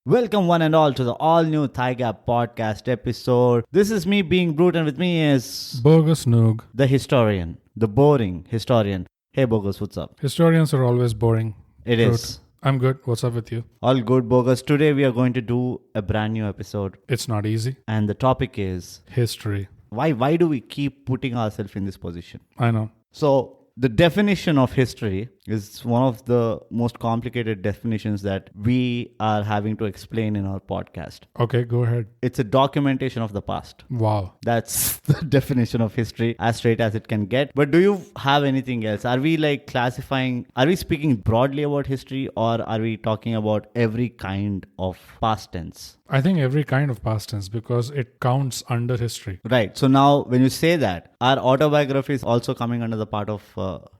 Welcome one and all to the all-new ThyGap podcast episode. This is me being Brut, and with me is Bogus Noog. the historian, the boring historian. Hey Bogus, what's up? Historians are always boring. It Brut. is. I'm good. What's up with you? All good, Bogus. Today we are going to do a brand new episode, It's not easy. and the topic is History. why do we keep putting ourselves in this position? I know. So the definition of history is one of the most complicated definitions that we are having to explain in our podcast. Okay, go ahead. It's a documentation of the past. Wow. That's the definition of history, as straight as it can get. But do you have anything else? Are we are we speaking broadly about history, or are we talking about every kind of past tense? I think every kind of past tense because it counts under history. Right. So now when you say that, our autobiography is also coming under the part of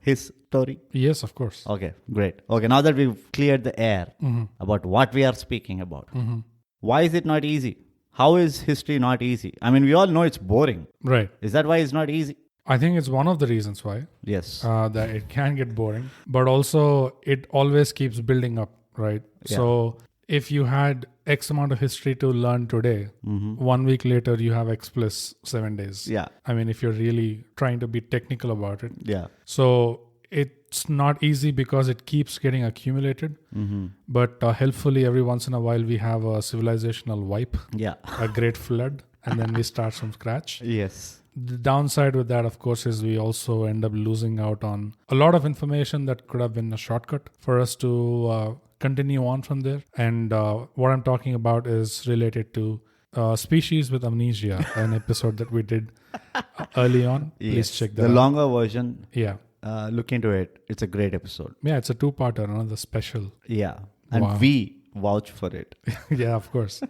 his story. Yes, of course. Okay, great. Okay, now that we've cleared the air about what we are speaking about, why is it not easy? How is history not easy? I mean, we all know it's boring. Right. Is that why it's not easy? I think it's one of the reasons why Yes. that it can get boring, but also it always keeps building up, right? Yeah. So if you had X amount of history to learn today, 1 week later you have X plus 7 days. Yeah. I mean, if you're really trying to be technical about it. Yeah. So it's not easy because it keeps getting accumulated. But helpfully, every once in a while, we have a civilizational wipe, Yeah. a great flood, and then we start from scratch. Yes. The downside with that, of course, is we also end up losing out on a lot of information that could have been a shortcut for us to continue on from there. And what I'm talking about is related to Species with Amnesia, an episode that we did early on. Please check that The out. longer version, Yeah. look into it. It's a great episode. Yeah, it's a two-parter, another special. Yeah. And Wow. we vouch for it. Yeah, of course.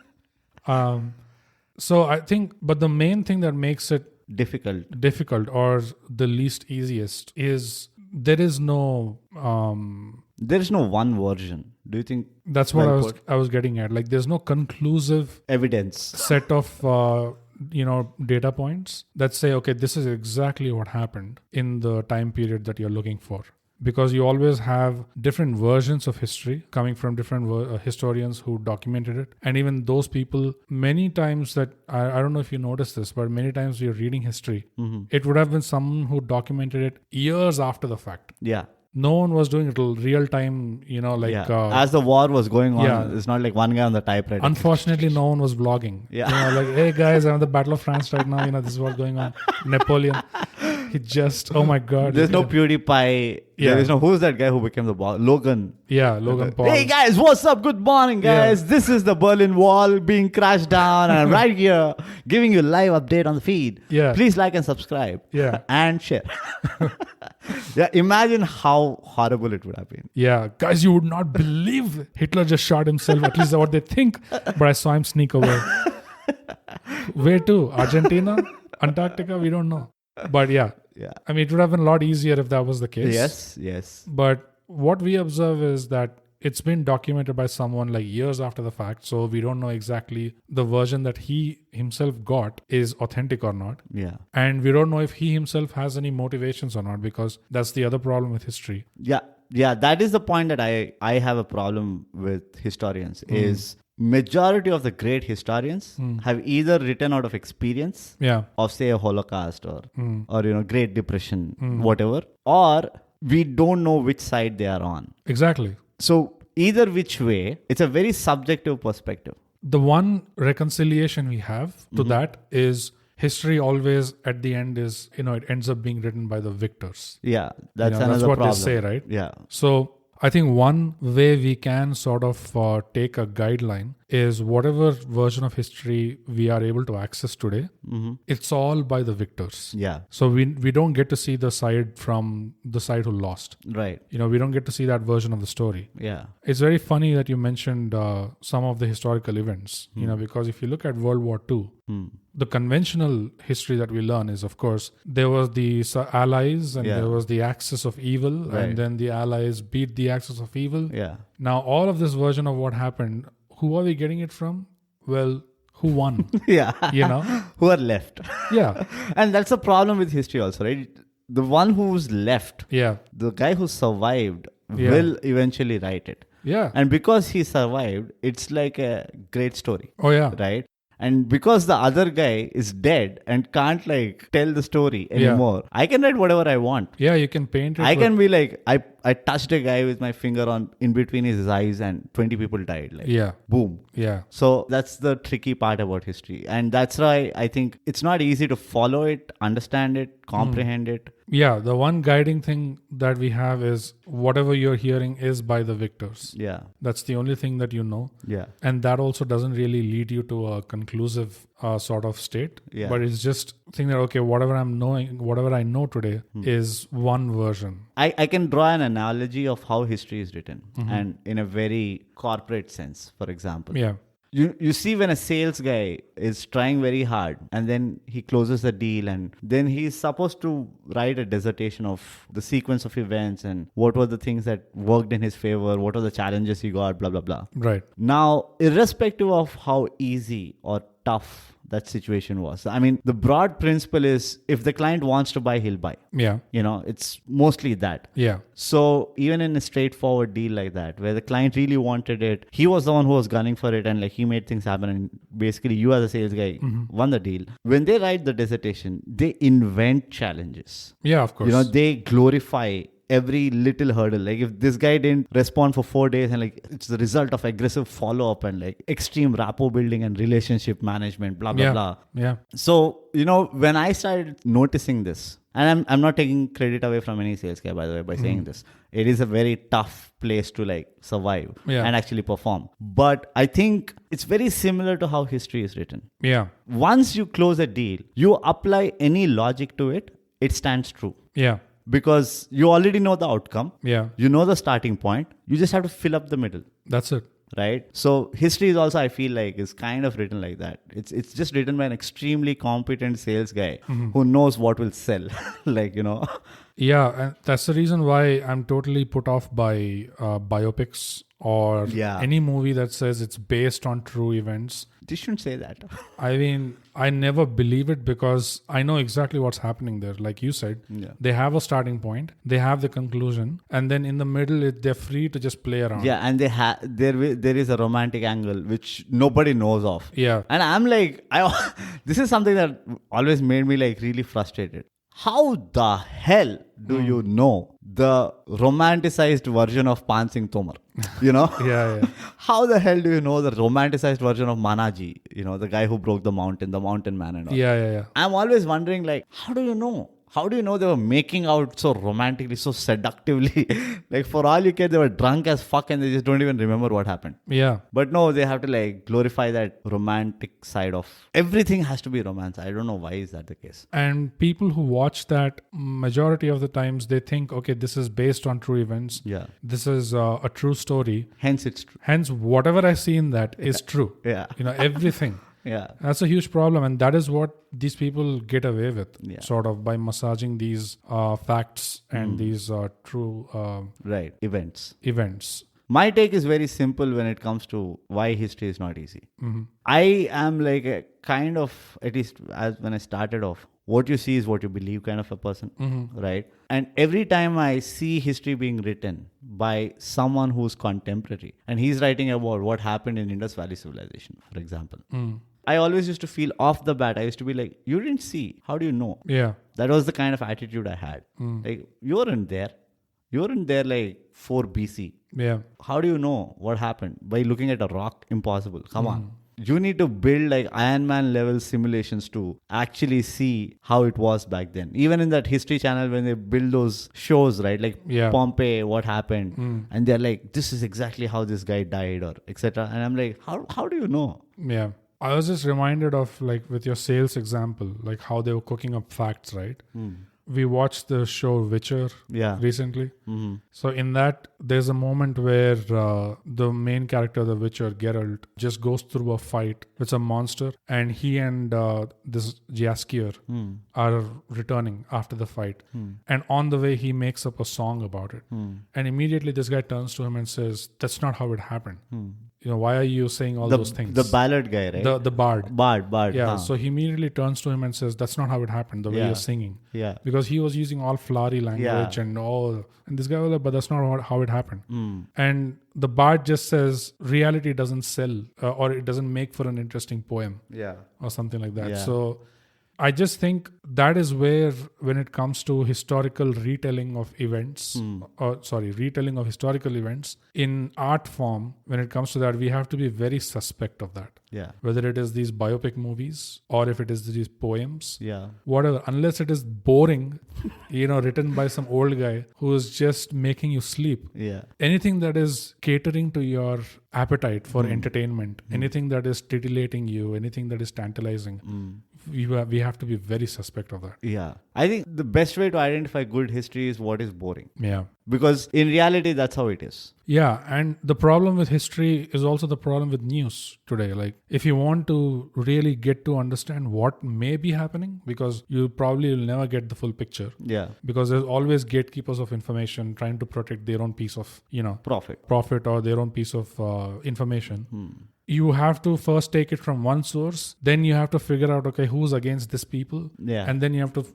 So I think, but the main thing that makes it difficult or the least easiest is there is no There is no one version. Do you think? that's what Well I was getting at. Like there's no conclusive Evidence. set of data points that say, okay, this is exactly what happened in the time period that you're looking for. Because you always have different versions of history coming from different historians who documented it. And even those people, many times that, I don't know if you noticed this, but many times you're reading history, it would have been someone who documented it years after the fact. Yeah. No one was doing it real time, As the war was going on, yeah. it's not like one guy on the typewriter. Unfortunately, no one was blogging. Yeah. Like, hey guys, I'm at the Battle of France right now. This is what's going on. Napoleon. He just, oh my God. There's no PewDiePie. Yeah. There is no, who's that guy who became the boss? Logan. Yeah, Logan Paul. Hey guys, what's up? Good morning, guys. Yeah. This is the Berlin Wall being crashed down, and I'm right here giving you a live update on the feed. Yeah. Please like and subscribe. Yeah. And share. Yeah, imagine how horrible it would have been. Yeah, guys, you would not believe Hitler just shot himself. At least what they think. But I saw him sneak away. Where to? Argentina? Antarctica? We don't know. But yeah, I mean, it would have been a lot easier if that was the case. Yes. But what we observe is that it's been documented by someone like years after the fact. So we don't know exactly the version that he himself got is authentic or not. Yeah. And we don't know if he himself has any motivations or not, because that's the other problem with history. Yeah. That is the point that I have a problem with historians is majority of the great historians have either written out of experience of say a Holocaust or Great Depression, whatever, or we don't know which side they are on. Exactly. So either which way, it's a very subjective perspective. The one reconciliation we have to that is history always at the end is, it ends up being written by the victors. Yeah, that's another that's what problem. they say, right? Yeah. So I think one way we can sort of take a guideline is whatever version of history we are able to access today, it's all by the victors. Yeah. So we don't get to see the side from the side who lost. Right. We don't get to see that version of the story. Yeah. It's very funny that you mentioned some of the historical events, because if you look at World War II, the conventional history that we learn is, of course, there was the Allies and there was the axis of evil, and then the Allies beat the axis of evil. Yeah. Now, all of this version of what happened, who are we getting it from? Well, who won? Yeah. Who are left. Yeah. And that's the problem with history also, right? The one who's left, Yeah. the guy who survived will eventually write it. Yeah. And because he survived, it's like a great story. Oh, yeah. Right? And because the other guy is dead and can't like tell the story anymore, I can write whatever I want. Yeah, you can paint it. I can be like, I touched a guy with my finger on in between his eyes and 20 people died. Like, yeah. Boom. Yeah. So that's the tricky part about history. And that's why I think it's not easy to follow it, understand it, comprehend it. Yeah, the one guiding thing that we have is whatever you're hearing is by the victors. Yeah. That's the only thing that you know. Yeah. And that also doesn't really lead you to a conclusive sort of state. Yeah. But it's just think that, okay, whatever I know today is one version. I can draw an analogy of how history is written and in a very corporate sense, for example. Yeah. You see when a sales guy is trying very hard and then he closes the deal and then he's supposed to write a dissertation of the sequence of events and what were the things that worked in his favor, what are the challenges he got, blah, blah, blah. Right. Now, irrespective of how easy or tough that situation was. I mean, the broad principle is if the client wants to buy, he'll buy. Yeah. It's mostly that. Yeah. So even in a straightforward deal like that, where the client really wanted it, he was the one who was gunning for it and like he made things happen and basically you as a sales guy won the deal. When they write the dissertation, they invent challenges. Yeah, of course. They glorify every little hurdle. Like if this guy didn't respond for 4 days and like it's the result of aggressive follow-up and like extreme rapport building and relationship management, blah, blah, blah. Yeah. So, when I started noticing this, and I'm not taking credit away from any sales guy, by the way, by saying this. It is a very tough place to like survive and actually perform. But I think it's very similar to how history is written. Yeah. Once you close a deal, you apply any logic to it, it stands true. Yeah. Because you already know the outcome. Yeah. You know the starting point. You just have to fill up the middle. That's it. Right? So history is also, I feel like, is kind of written like that. It's just written by an extremely competent sales guy who knows what will sell. Yeah, and that's the reason why I'm totally put off by biopics or any movie that says it's based on true events. You shouldn't say that. I mean, I never believe it because I know exactly what's happening there. Like you said, they have a starting point, they have the conclusion, and then in the middle, they're free to just play around. Yeah, and there is a romantic angle which nobody knows of. Yeah. And I'm like, this is something that always made me like really frustrated. How the hell do you know the romanticized version of Pan Singh Tomar? Yeah. How the hell do you know the romanticized version of Manaji? The guy who broke the mountain man and all. Yeah. I'm always wondering, like, how do you know? How do you know they were making out so romantically, so seductively? Like, for all you care, they were drunk as fuck and they just don't even remember what happened. Yeah. But no, they have to like glorify that romantic side of everything has to be romance. I don't know why is that the case. And people who watch that, majority of the times, they think, okay, this is based on true events. Yeah. This is a true story. Hence, it's true. Hence, whatever I see in that is true. Yeah. Everything. Yeah. That's a huge problem. And that is what these people get away with, sort of, by massaging these facts and these true events. My take is very simple when it comes to why history is not easy. I am like a kind of, at least as when I started off, what you see is what you believe kind of a person, right? And every time I see history being written by someone who's contemporary and he's writing about what happened in Indus Valley Civilization, for example, I always used to feel off the bat, I used to be like, you didn't see. How do you know? Yeah. That was the kind of attitude I had. Like, you weren't there. You weren't there like 4 BC. Yeah. How do you know what happened? By looking at a rock? Impossible. Come on. You need to build like Iron Man level simulations to actually see how it was back then. Even in that History Channel, when they build those shows, right? Like Pompeii, what happened? And they're like, this is exactly how this guy died or etc. And I'm like, how do you know? Yeah. I was just reminded of, like, with your sales example, like how they were cooking up facts, right? We watched the show Witcher recently. So in that, there's a moment where the main character, the Witcher, Geralt, just goes through a fight with a monster, and he and this Jaskier are returning after the fight. And on the way, he makes up a song about it. And immediately this guy turns to him and says, that's not how it happened. why are you saying all those things? The ballad guy, right? The bard. Bard. Yeah. Huh. So he immediately turns to him and says, that's not how it happened, the way you're singing. Yeah. Because he was using all flowery language and all. And this guy was like, but that's not how it happened. And the bard just says, reality doesn't sell or it doesn't make for an interesting poem. Yeah. Or something like that. Yeah. So I just think that is where, when it comes to historical retelling of events, retelling of historical events in art form, when it comes to that, we have to be very suspect of that. Yeah. Whether it is these biopic movies or if it is these poems, Yeah. whatever, unless it is boring, written by some old guy who is just making you sleep. Yeah. Anything that is catering to your appetite for entertainment, anything that is titillating you, anything that is tantalizing, we have to be very suspect of that. Yeah. I think the best way to identify good history is what is boring. Yeah. Because in reality, that's how it is. Yeah. And the problem with history is also the problem with news today. Like, if you want to really get to understand what may be happening, because you probably will never get the full picture. Yeah. Because there's always gatekeepers of information trying to protect their own piece of, profit or their own piece of information. You have to first take it from one source. Then you have to figure out, okay, who's against this people. Yeah. And then you have to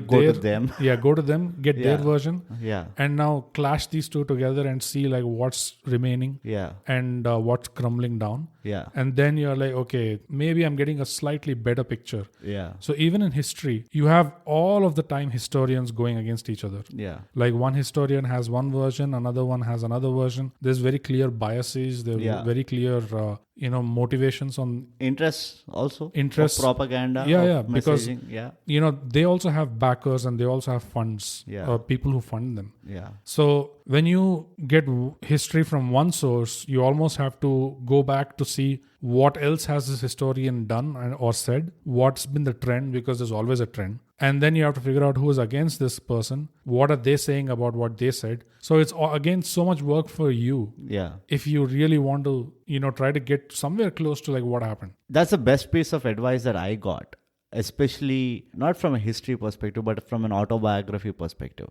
go to them. Yeah, go to them, get their version. Yeah. And now clash these two together and see like what's remaining. Yeah. And what's crumbling down. Yeah. And then you're like, okay, maybe I'm getting a slightly better picture. Yeah. So even in history, you have all of the time historians going against each other. Yeah. Like one historian has one version, another one has another version. There's very clear biases. There are very clear, motivations on interests also. Interests. Of propaganda. Yeah, because they also have backers and they also have funds. Yeah. People who fund them. Yeah. So when you get history from one source, you almost have to go back to see what else has this historian done or said, what's been the trend, because there's always a trend. And then you have to figure out who is against this person, what are they saying about what they said. So it's again so much work for you. Yeah. If you really want to, try to get somewhere close to like what happened. That's the best piece of advice that I got. Especially not from a history perspective, but from an autobiography perspective.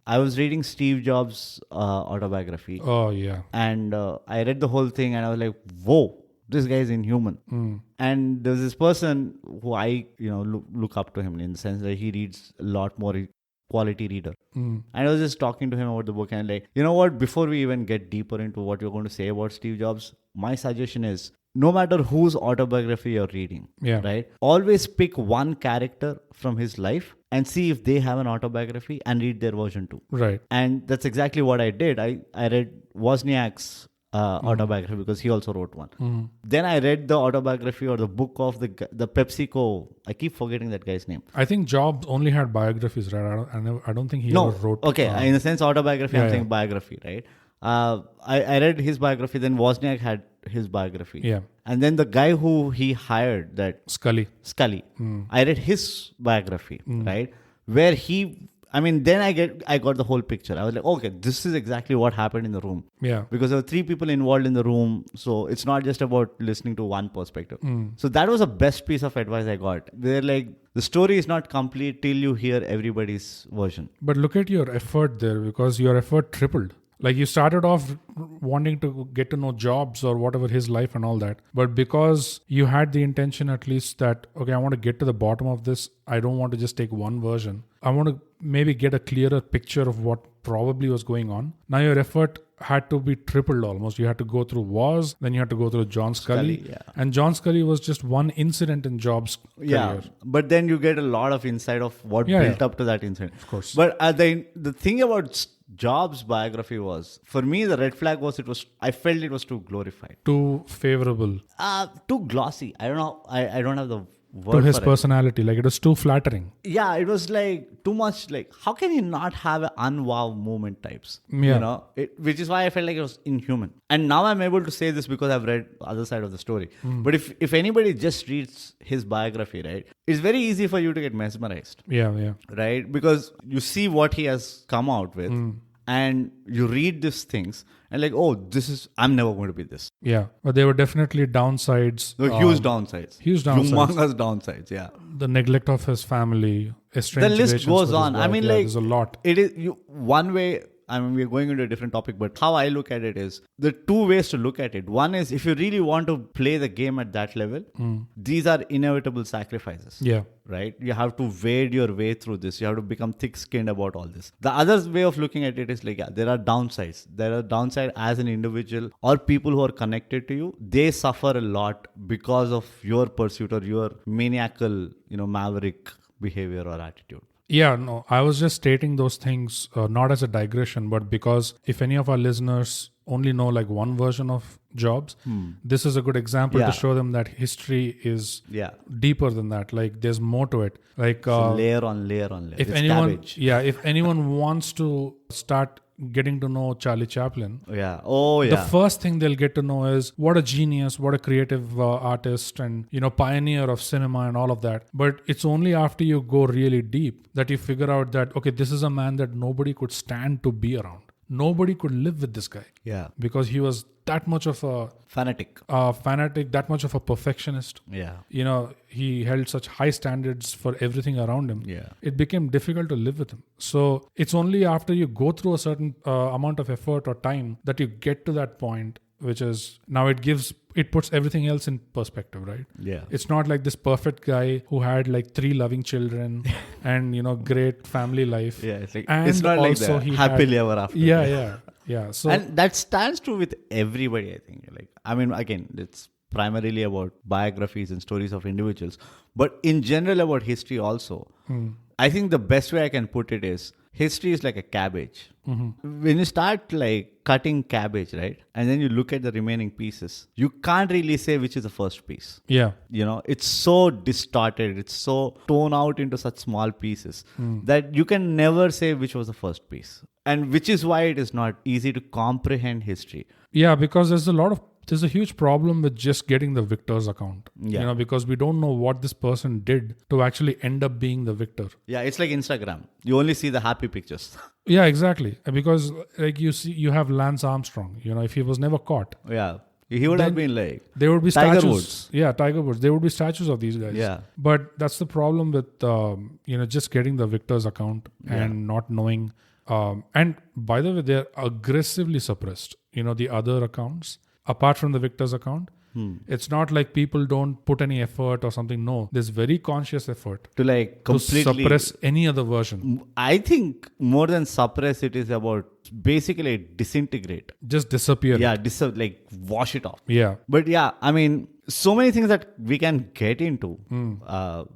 I was reading Steve Jobs' autobiography. Oh, yeah. And I read the whole thing and I was like, whoa, this guy is inhuman. And there's this person who I, look up to him in the sense that he reads a lot more quality reader. And I was just talking to him about the book and like, you know what, before we even get deeper into what you're going to say about Steve Jobs, my suggestion is, no matter whose autobiography you're reading, right? Always pick one character from his life and see if they have an autobiography and read their version too. Right. And that's exactly what I did. I read Wozniak's autobiography because he also wrote one. Then I read the autobiography or the book of the PepsiCo. I keep forgetting that guy's name. I think Jobs only had biographies, right? I don't think he ever wrote. Okay, in the sense autobiography, I'm saying biography, right? I read his biography, then Wozniak had his biography. Yeah. And then the guy who he hired, that Scully. I read his biography, right? Where then I got the whole picture. I was like, okay, this is exactly what happened in the room. Yeah. Because there were 3 people involved in the room. So it's not just about listening to one perspective. So that was the best piece of advice I got. They're like, the story is not complete till you hear everybody's version. But look at your effort there, because your effort tripled. Like you started off wanting to get to know Jobs or whatever, his life and all that. But because you had the intention at least that, okay, I want to get to the bottom of this. I don't want to just take one version. I want to maybe get a clearer picture of what probably was going on. Now your effort had to be tripled almost. You had to go through Woz, then you had to go through John Scully. And John Scully was just one incident in Jobs' career. But then you get a lot of insight of what built up to that incident. Of course. But the thing about Jobs' biography was, for me, the red flag was I felt it was too glorified. Too favorable. Too glossy. I don't know. I don't have the word to his for personality. Like it was too flattering. Yeah, it was like too much. Like, how can you not have an unwow moment types? Yeah. Which is why I felt like it was inhuman. And now I'm able to say this because I've read the other side of the story. But if anybody just reads his biography, right, it's very easy for you to get mesmerized. Yeah. Right? Because you see what he has come out with and you read these things and like, oh, I'm never going to be this. Yeah. But there were definitely downsides. Huge downsides. Humongous downsides, yeah. The neglect of his family, estranged the list goes on. I mean, like, there's a lot. It is one way. I mean, we're going into a different topic, but how I look at it is there are two ways to look at it. One is if you really want to play the game at that level, these are inevitable sacrifices. Yeah. Right? You have to wade your way through this. You have to become thick-skinned about all this. The other way of looking at it is like, yeah, there are downsides. There are downsides as an individual or people who are connected to you. They suffer a lot because of your pursuit or your maniacal, maverick behavior or attitude. Yeah, no, I was just stating those things not as a digression, but because if any of our listeners only know like one version of jobs, this is a good example to show them that history is deeper than that. Like there's more to it. Like layer on layer on layer. If if anyone wants to start getting to know Charlie Chaplin, the first thing they'll get to know is what a genius, what a creative artist, and pioneer of cinema and all of that. But it's only after you go really deep that you figure out that okay, this is a man that nobody could stand to be around. Nobody could live with this guy. Yeah. Because he was that much of a fanatic, that much of a perfectionist. Yeah. He held such high standards for everything around him. Yeah. It became difficult to live with him. So it's only after you go through a certain amount of effort or time that you get to that point, which is now it puts everything else in perspective, right? Yeah. It's not like this perfect guy who had like 3 loving children and great family life. Yeah, it's like and it's not like that happily ever after. Yeah. So and that stands true with everybody, I think. Like, I mean, again, it's primarily about biographies and stories of individuals, but in general about history also. I think the best way I can put it is history is like a cabbage. When you start like cutting cabbage, right, and then you look at the remaining pieces, you can't really say which is the first piece. Yeah. It's so distorted, it's so torn out into such small pieces that you can never say which was the first piece. And which is why it is not easy to comprehend history. Yeah, because there's a huge problem with just getting the victor's account. Yeah. Because we don't know what this person did to actually end up being the victor. Yeah, it's like Instagram. You only see the happy pictures. Yeah, exactly. Because like you have Lance Armstrong, if he was never caught. Yeah. He would have been like there would be Tiger statues. Woods. Yeah, Tiger Woods. There would be statues of these guys. Yeah. But that's the problem with just getting the victor's account and not knowing. And by the way, they're aggressively suppressed. The other accounts, apart from the victor's account, it's not like people don't put any effort or something. No, there's very conscious effort to like completely to suppress any other version. I think more than suppress, it is about basically disintegrate. Just disappear. Yeah, like wash it off. Yeah. But yeah, I mean, so many things that we can get into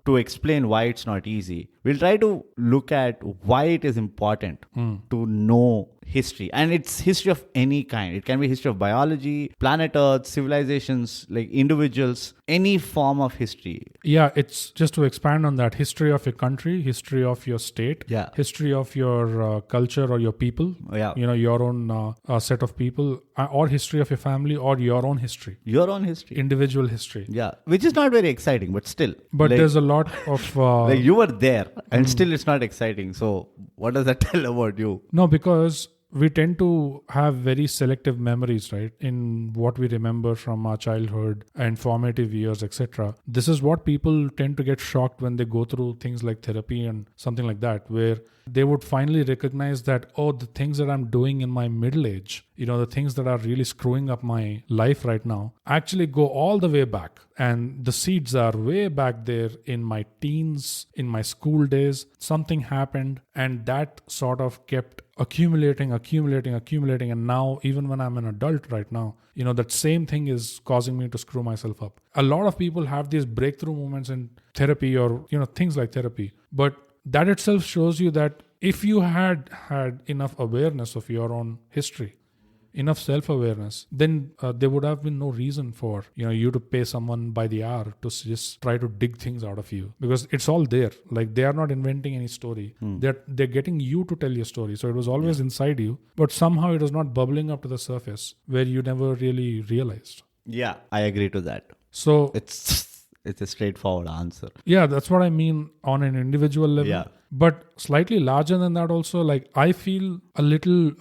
to explain why it's not easy. We'll try to look at why it is important to know history. And it's history of any kind. It can be history of biology, planet Earth, civilizations, like individuals, any form of history. Yeah, it's just to expand on that. History of your country, history of your state, history of your culture or your people, your own set of people, or history of your family or your own history. Your own history. Individual history. Yeah, which is not very exciting, but still. But like, there's a lot of... like you were there and still it's not exciting. So what does that tell about you? No, because we tend to have very selective memories, right, in what we remember from our childhood and formative years, etc. This is what people tend to get shocked when they go through things like therapy and something like that, where they would finally recognize that, oh, the things that I'm doing in my middle age, the things that are really screwing up my life right now, actually go all the way back. And the seeds are way back there in my teens, in my school days. Something happened and that sort of kept accumulating. And now, even when I'm an adult right now, that same thing is causing me to screw myself up. A lot of people have these breakthrough moments in therapy or, things like therapy. But that itself shows you that if you had enough awareness of your own history, enough self-awareness, then there would have been no reason for you to pay someone by the hour to just try to dig things out of you, because it's all there. Like, they are not inventing any story. They're getting you to tell your story. So it was always inside you, but somehow it was not bubbling up to the surface where you never really realized. Yeah, I agree to that. So it's a straightforward answer. Yeah, that's what I mean on an individual level. Yeah. But slightly larger than that also, like, I feel a little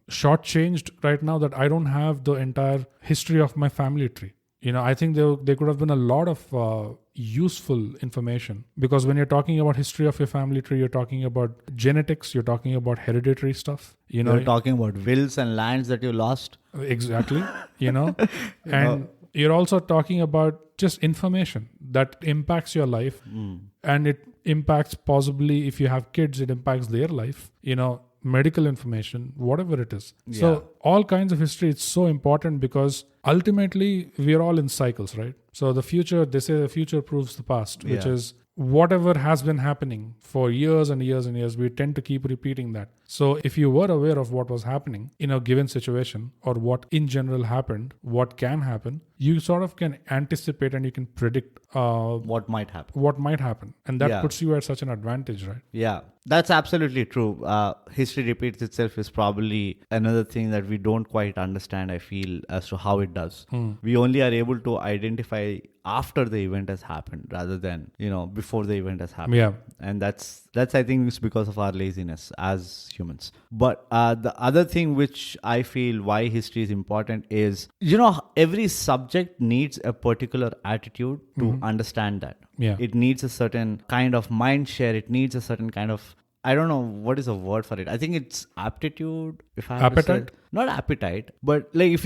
shortchanged right now that I don't have the entire history of my family tree. I think there could have been a lot of useful information, because when you're talking about history of your family tree, you're talking about genetics, you're talking about hereditary stuff. You're talking about wills and lands that you lost. Exactly. And you're also talking about just information that impacts your life, and it impacts, possibly if you have kids, it impacts their life, medical information, whatever it is. Yeah. So all kinds of history, it's so important, because ultimately we are all in cycles, right? So the future, they say the future proves the past, which is whatever has been happening for years and years and years, we tend to keep repeating that. So if you were aware of what was happening in a given situation, or what in general happened, what can happen, you sort of can anticipate and you can predict what might happen. And that puts you at such an advantage, right? Yeah, that's absolutely true. History repeats itself is probably another thing that we don't quite understand, I feel, as to how it does. We only are able to identify after the event has happened rather than, before the event has happened. Yeah. And that's I think is because of our laziness as humans. But the other thing which I feel why history is important is, every subject needs a particular attitude to understand that. Yeah. It needs a certain kind of mind share. It needs a certain kind of, I don't know what is the word for it. I think it's aptitude. If I have appetite? To say, not appetite, but like if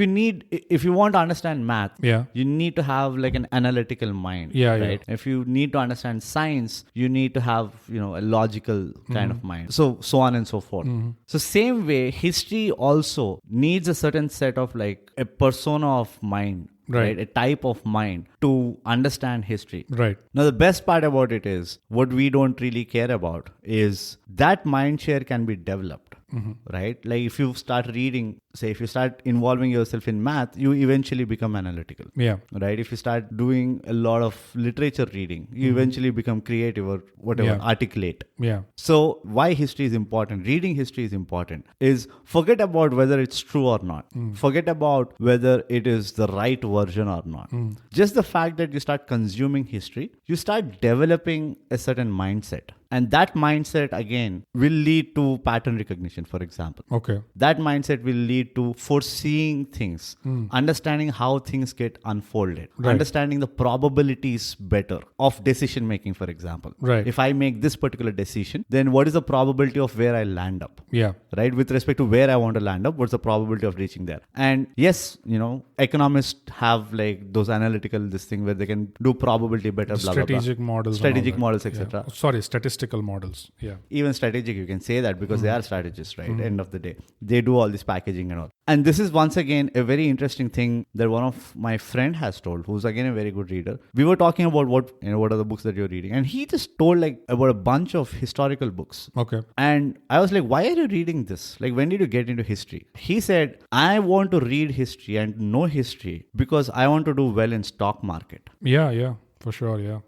you want to understand math, you need to have like an analytical mind. Right. If you need to understand science, you need to have, a logical kind of mind. So on and so forth. So same way, history also needs a certain set of like a persona of mind. Right, a type of mind to understand history. Right. Now, the best part about it is what we don't really care about is that mind share can be developed. Right? Like if you start reading, say if you start involving yourself in math, you eventually become analytical. Yeah. Right? If you start doing a lot of literature reading, you eventually become creative or whatever, articulate. Yeah. So why history is important, reading history is important, is forget about whether it's true or not. Forget about whether it is the right version or not. Just the fact that you start consuming history, you start developing a certain mindset. And that mindset, again, will lead to pattern recognition, for example. Okay. That mindset will lead to foreseeing things, understanding how things get unfolded, understanding the probabilities better of decision making, for example. Right. If I make this particular decision, then what is the probability of where I land up? Yeah. Right? With respect to where I want to land up, what's the probability of reaching there? And yes, economists have like those analytical this thing where they can do probability better, blah, strategic blah, blah. models. Strategic models, etc. Yeah. Sorry, statistical models. Yeah. Even strategic, you can say that because they are strategists, right? End of the day. They do all this packaging and all. And this is once again a very interesting thing that one of my friend has told, who's again a very good reader. We were talking about what are the books that you're reading. And he just told like about a bunch of historical books. Okay. And I was like, why are you reading this? Like, when did you get into history? He said, I want to read history and know history because I want to do well in stock market. Yeah. For sure, yeah.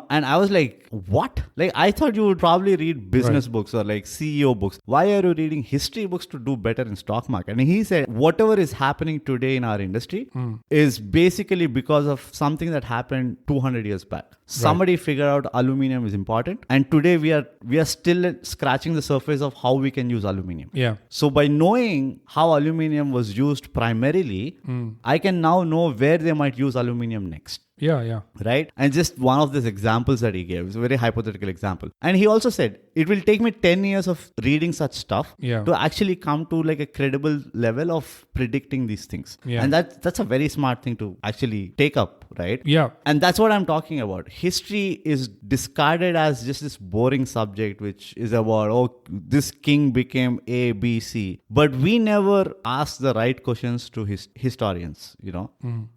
And I was like, what? Like, I thought you would probably read business books or like CEO books. Why are you reading history books to do better in stock market? And he said, whatever is happening today in our industry is basically because of something that happened 200 years back. Somebody figured out aluminum is important. And today we are still scratching the surface of how we can use aluminum. Yeah. So by knowing how aluminum was used primarily, I can now know where they might use aluminum next. Yeah. Right? And just one of these examples that he gave is a very hypothetical example. And he also said, it will take me 10 years of reading such stuff to actually come to like a credible level of predicting these things. Yeah. And that's a very smart thing to actually take up, right? Yeah. And that's what I'm talking about. History is discarded as just this boring subject, which is about, this king became A, B, C. But we never ask the right questions to historians,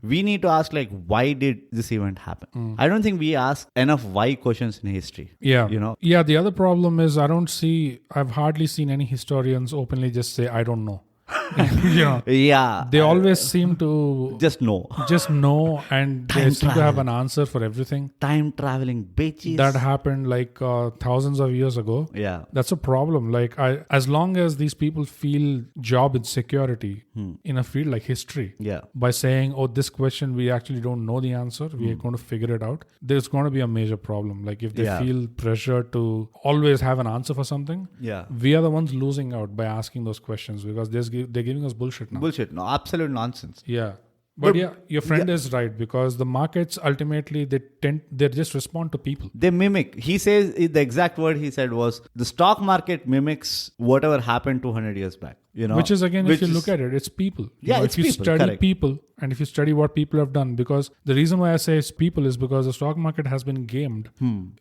We need to ask like, why did this event happen? I don't think we ask enough why questions in history. Yeah. Yeah, the other problem is I've hardly seen any historians openly just say, I don't know. They always seem to just know and they seem to have an answer for everything. Time traveling bitches. That happened like thousands of years ago. Yeah, that's a problem. Like as long as these people feel job insecurity in a field like history, by saying, this question we actually don't know the answer, we are going to figure it out, there's going to be a major problem. Like if they feel pressure to always have an answer for something, we are the ones losing out by asking those questions because they're giving us bullshit now. Bullshit. No, absolute nonsense. Yeah. But yeah, your friend is right, because the markets ultimately they just respond to people. They mimic. He says the exact word he said was the stock market mimics whatever happened 200 years back. Which is again, if you look at it, it's people. It's if you people, study correct. people, and if you study what people have done, because the reason why I say it's people is because the stock market has been gamed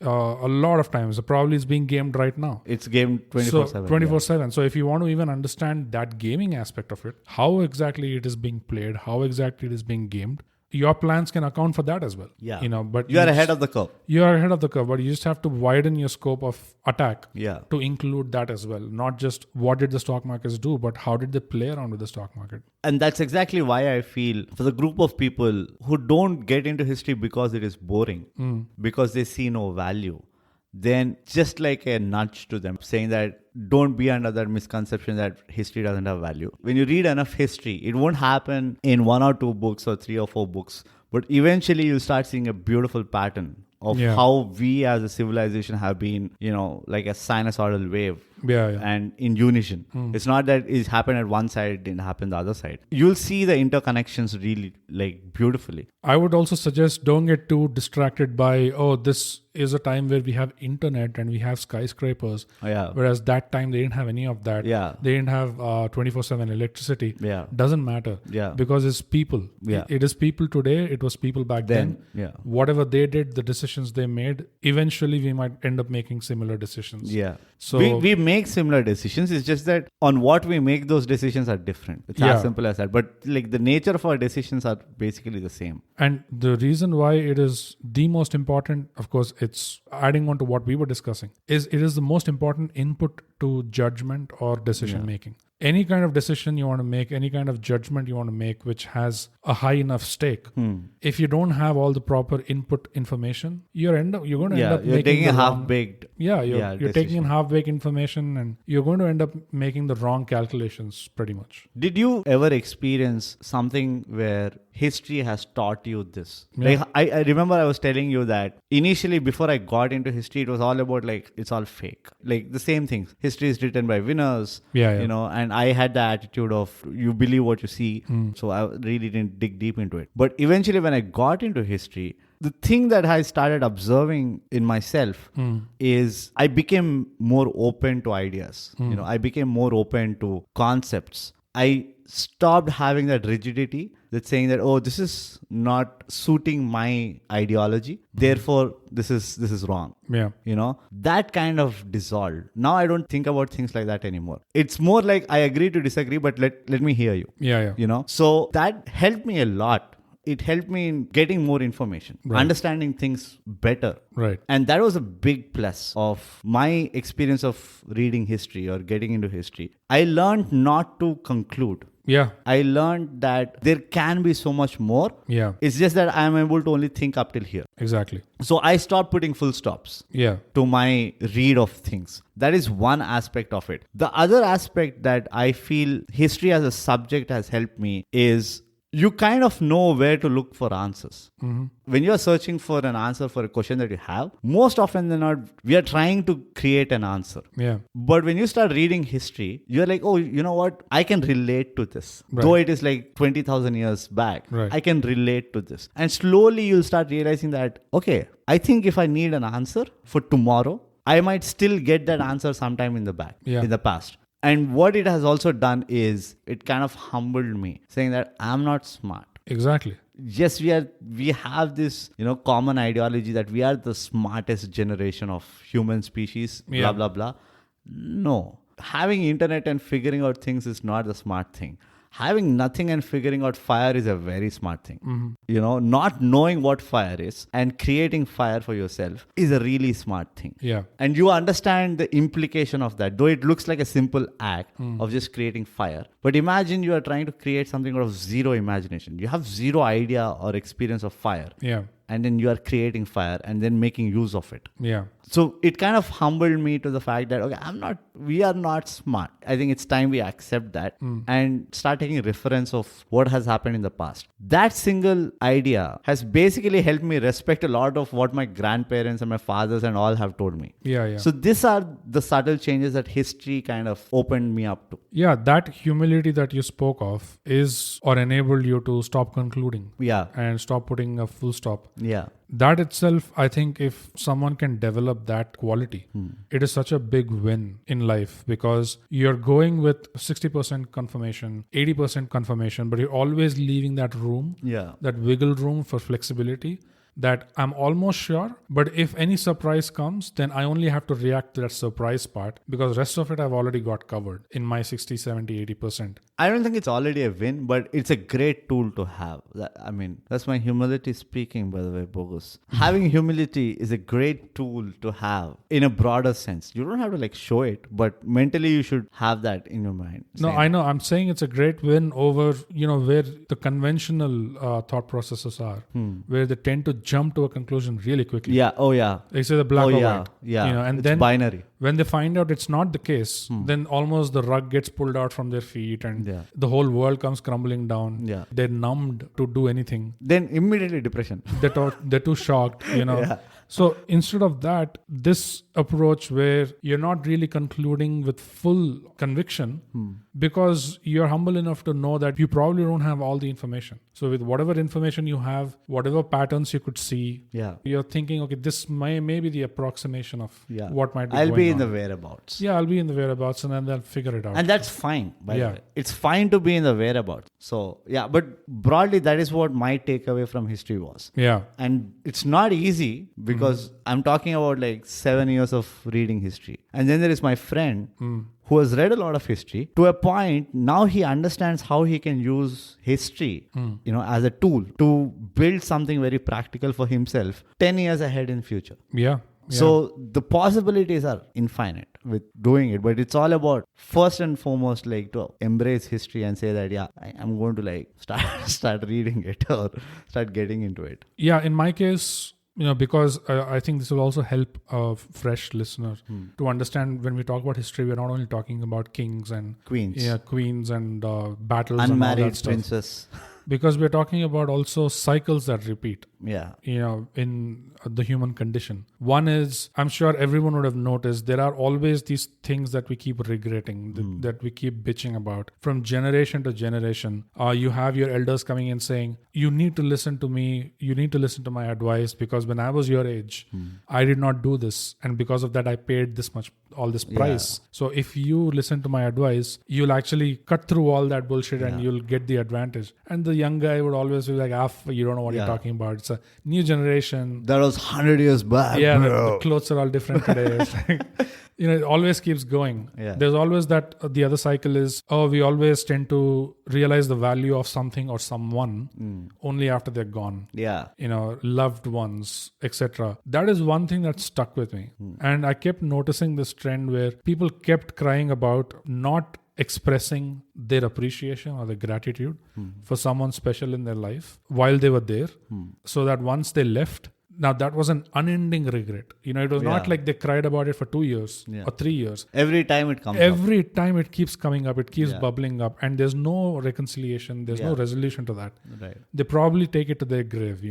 a lot of times. Probably it's being gamed right now. It's gamed 24/7. 24/7. So if you want to even understand that gaming aspect of it, how exactly it is being played, how exactly it is being gamed, your plans can account for that as well. Yeah. But you are ahead of the curve. You are ahead of the curve, but you just have to widen your scope of attack to include that as well. Not just what did the stock markets do, but how did they play around with the stock market. And that's exactly why I feel for the group of people who don't get into history because it is boring, because they see no value, then just like a nudge to them saying that don't be under that misconception that history doesn't have value. When you read enough history, it won't happen in 1 or 2 books or 3 or 4 books, but eventually you'll start seeing a beautiful pattern of how we as a civilization have been, like a sinusoidal wave. And in unison. It's not that it happened at one side, it didn't happen the other side. You'll see the interconnections really beautifully. I would also suggest don't get too distracted by, this is a time where we have internet and we have skyscrapers. Whereas that time they didn't have any of that. They didn't have 24/7 electricity. Doesn't matter. Because it's people. It is people today. It was people back then. Whatever they did, the decisions they made, eventually we might end up making similar decisions. So we make similar decisions. It's just that on what we make those decisions are different. It's as simple as that. But the nature of our decisions are basically the same. And the reason why it is the most important, of course, it's adding on to what we were discussing, is it is the most important input to judgment or decision making. Any kind of decision you want to make, any kind of judgment you want to make, which has a high enough stake, if you don't have all the proper input information, you're going to end up you're making taking a half-baked. You're taking in half-baked information, and you're going to end up making the wrong calculations pretty much. Did you ever experience something where history has taught you this? I remember I was telling you that initially before I got into history, it was all about it's all fake. The same things. History is written by winners, and I had the attitude of you believe what you see. So I really didn't dig deep into it. But eventually when I got into history, the thing that I started observing in myself is I became more open to ideas. I became more open to concepts. I stopped having that rigidity that's saying that, this is not suiting my ideology, therefore this is wrong. That kind of dissolved. Now I don't think about things like that anymore. It's more like I agree to disagree, but let me hear you. So that helped me a lot. It helped me in getting more information, understanding things better. And that was a big plus of my experience of reading history or getting into history. I learned not to conclude. I learned that there can be so much more. It's just that I am able to only think up till here. Exactly. So I stopped putting full stops to my read of things. That is one aspect of it. The other aspect that I feel history as a subject has helped me is you kind of know where to look for answers. When you're searching for an answer for a question that you have, most often than not, we are trying to create an answer. But when you start reading history, you're like, you know what? I can relate to this. Though it is 20,000 years back, I can relate to this. And slowly you'll start realizing that, okay, I think if I need an answer for tomorrow, I might still get that answer sometime in the past. And what it has also done is it kind of humbled me, saying that I'm not smart. Exactly. Yes, we have this, common ideology that we are the smartest generation of human species, blah, blah, blah. No. Having internet and figuring out things is not the smart thing. Having nothing and figuring out fire is a very smart thing. Not knowing what fire is and creating fire for yourself is a really smart thing. And you understand the implication of that, though it looks like a simple act of just creating fire. But imagine you are trying to create something out of zero imagination. You have zero idea or experience of fire. and then you are creating fire and then making use of it. Yeah. So it kind of humbled me to the fact that, okay, we are not smart. I think it's time we accept that and start taking reference of what has happened in the past. That single idea has basically helped me respect a lot of what my grandparents and my fathers and all have told me. Yeah. So these are the subtle changes that history kind of opened me up to. Yeah, that humility that you spoke of is or enabled you to stop concluding. Yeah. And stop putting a full stop. Yeah. That itself, I think if someone can develop that quality, it is such a big win in life, because you're going with 60% confirmation, 80% confirmation, but you're always leaving that room, that wiggle room for flexibility, that I'm almost sure, but if any surprise comes, then I only have to react to that surprise part, because rest of it I've already got covered in my 60, 70, 80%. I don't think it's already a win, but it's a great tool to have. I mean, that's my humility speaking, by the way, Bogus. Having humility is a great tool to have in a broader sense. You don't have to show it, but mentally you should have that in your mind. No, I know. I'm saying it's a great win over, where the conventional thought processes are, where they tend to jump to a conclusion really quickly. Yeah. Oh, yeah. They say the black or white. Yeah. And it's then binary. When they find out it's not the case, then almost the rug gets pulled out from their feet and the whole world comes crumbling down. Yeah. They're numbed to do anything. Then immediately depression. They're too shocked, Yeah. So instead of that, this approach where you're not really concluding with full conviction because you're humble enough to know that you probably don't have all the information. So with whatever information you have, whatever patterns you could see, you're thinking, okay, this may be the approximation of what might be I'll going be in on. the whereabouts. Yeah, I'll be in the whereabouts and then I'll figure it out. And that's fine, by the way. It's fine to be in the whereabouts. So, but broadly, that is what my takeaway from history was. Yeah. And it's not easy because I'm talking about 7 years of reading history. And then there is my friend who has read a lot of history to a point. Now he understands how he can use history, as a tool to build something very practical for himself 10 years ahead in future. Yeah. So the possibilities are infinite with doing it, but it's all about first and foremost to embrace history and say that I'm going to start reading it or start getting into it. Yeah, in my case, because I think this will also help a fresh listener to understand when we talk about history, we're not only talking about kings and queens. Yeah, queens and battles unmarried and all that stuff. princess. Because we're talking about also cycles that repeat. Yeah. In the human condition. One is, I'm sure everyone would have noticed, there are always these things that we keep regretting, that we keep bitching about. From generation to generation, you have your elders coming in saying, you need to listen to me, you need to listen to my advice, because when I was your age, I did not do this. And because of that, I paid all this price. So if you listen to my advice, you'll actually cut through all that bullshit and you'll get the advantage. And the young guy would always be like, you don't know what you're talking about. It's a new generation. That was 100 years back. Yeah, bro. the clothes are all different today. It's it always keeps going. Yeah. There's always that, the other cycle is, we always tend to realize the value of something or someone only after they're gone. Yeah. Loved ones, etc. That is one thing that stuck with me. And I kept noticing this trend where people kept crying about not expressing their appreciation or their gratitude for someone special in their life while they were there, so that once they left, now that was an unending regret. It was not like they cried about it for 2 years or 3 years. Every time it comes Every time it keeps coming up, it keeps bubbling up, and there's no reconciliation, there's no resolution to that. Right. They probably take it to their grave,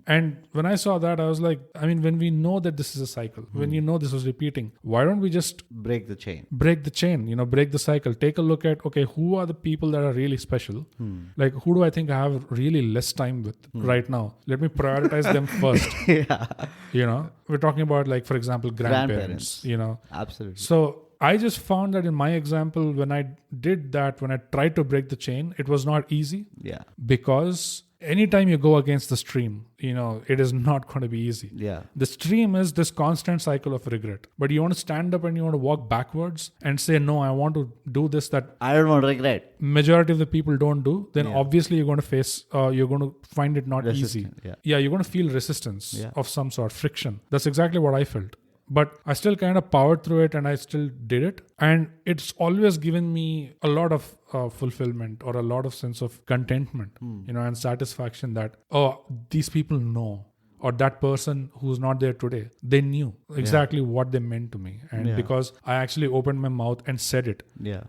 And when I saw that, I was like, when we know that this is a cycle, when this was repeating, why don't we just break the chain, break the cycle, take a look at, okay, who are the people that are really special? Who do I think I have really less time with right now? Let me prioritize them first. We're talking about, for example, grandparents. Absolutely. So I just found that in my example, when I did that, when I tried to break the chain, it was not easy. Yeah. Because anytime you go against the stream, it is not going to be easy. Yeah. The stream is this constant cycle of regret. But you want to stand up and you want to walk backwards and say, no, I want to do this that I don't want to regret. Majority of the people don't do, then obviously you're going to face, you're going to find it not easy. Yeah, you're going to feel resistance of some sort, friction. That's exactly what I felt. But I still kind of powered through it and I still did it. And it's always given me a lot of fulfillment or a lot of sense of contentment, and satisfaction that, these people know or that person who's not there today, they knew exactly what they meant to me. And because I actually opened my mouth and said it,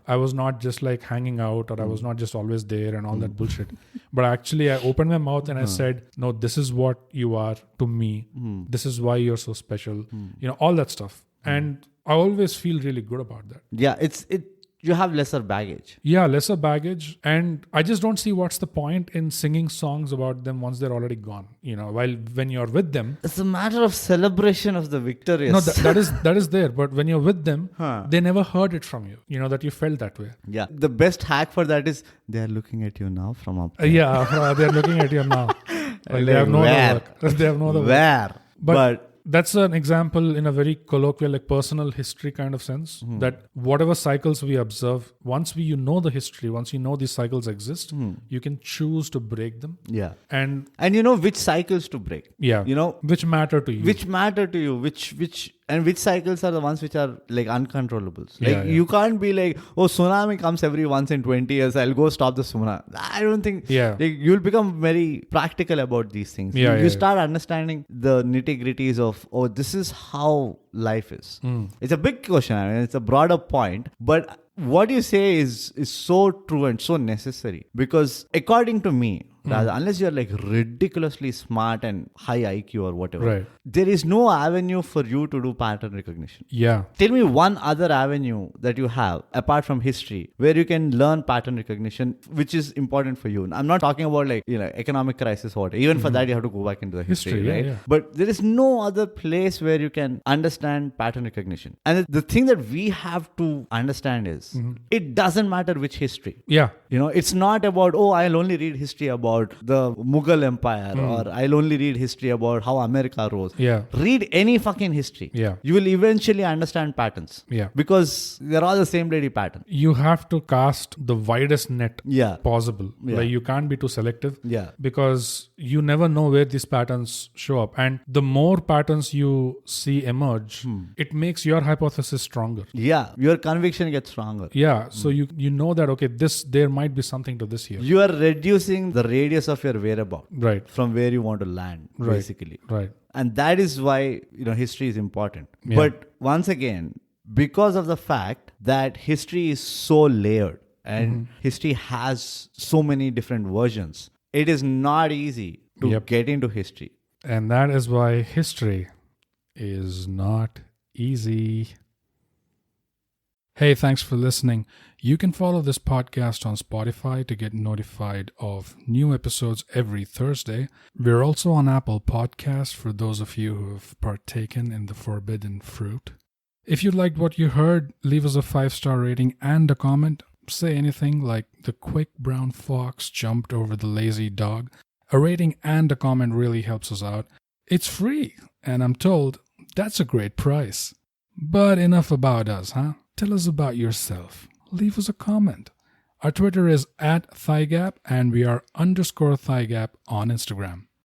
I was not just like hanging out, or I was not just always there and all that bullshit. But actually I opened my mouth and I said, no, this is what you are to me. This is why you're so special. All that stuff. And I always feel really good about that. Yeah, you have lesser baggage. Yeah, lesser baggage. And I just don't see what's the point in singing songs about them once they're already gone. While when you're with them, it's a matter of celebration of the victorious. No, that is there. But when you're with them, they never heard it from you. That you felt that way. Yeah. The best hack for that is they're looking at you now from up there. They're looking at you now. Like they have no other work. They have no other work. Where? But that's an example in a very colloquial, like personal history kind of sense, that whatever cycles we observe, once you know the history, once you know these cycles exist, you can choose to break them. Yeah. And you know which cycles to break. Yeah. Which matter to you. Which cycles are the ones which are like uncontrollables. Like you can't be like, oh, tsunami comes every once in 20 years, I'll go stop the tsunami. I don't think like, you'll become very practical about these things. You start understanding the nitty-gritties of, oh, this is how life is. It's a big question. I mean, it's a broader point, but what you say is so true and so necessary, because according to me, rather, unless you're like ridiculously smart and high IQ or whatever, there is no avenue for you to do pattern recognition. Yeah. Tell me one other avenue that you have apart from history where you can learn pattern recognition, which is important for you. I'm not talking about like, economic crisis or whatever. Even for that, you have to go back into the history, right? Yeah. But there is no other place where you can understand pattern recognition. And the thing that we have to understand is it doesn't matter which history. Yeah. It's not about, oh, I'll only read history about the Mughal Empire or I'll only read history about how America rose. Yeah. Read any fucking history. Yeah. You will eventually understand patterns. Yeah. Because they're all the same bloody pattern. You have to cast the widest net possible. Yeah. Like you can't be too selective. Yeah. Because you never know where these patterns show up. And the more patterns you see emerge, it makes your hypothesis stronger. Yeah. Your conviction gets stronger. Yeah. So you know that, okay, there might be something to this here. You are reducing the radius of your whereabout. Right. From where you want to land, basically. Right. And that is why, history is important. Yeah. But once again, because of the fact that history is so layered and history has so many different versions, it is not easy to get into history. And that is why history is not easy. Hey, thanks for listening. You can follow this podcast on Spotify to get notified of new episodes every Thursday. We're also on Apple Podcasts for those of you who have partaken in the forbidden fruit. If you liked what you heard, leave us a 5-star rating and a comment. Say anything like the quick brown fox jumped over the lazy dog. A rating and a comment really helps us out. It's free, and I'm told that's a great price. But enough about us, huh? Tell us about yourself. Leave us a comment. Our Twitter is @ThyGap and we are _ThyGap on Instagram.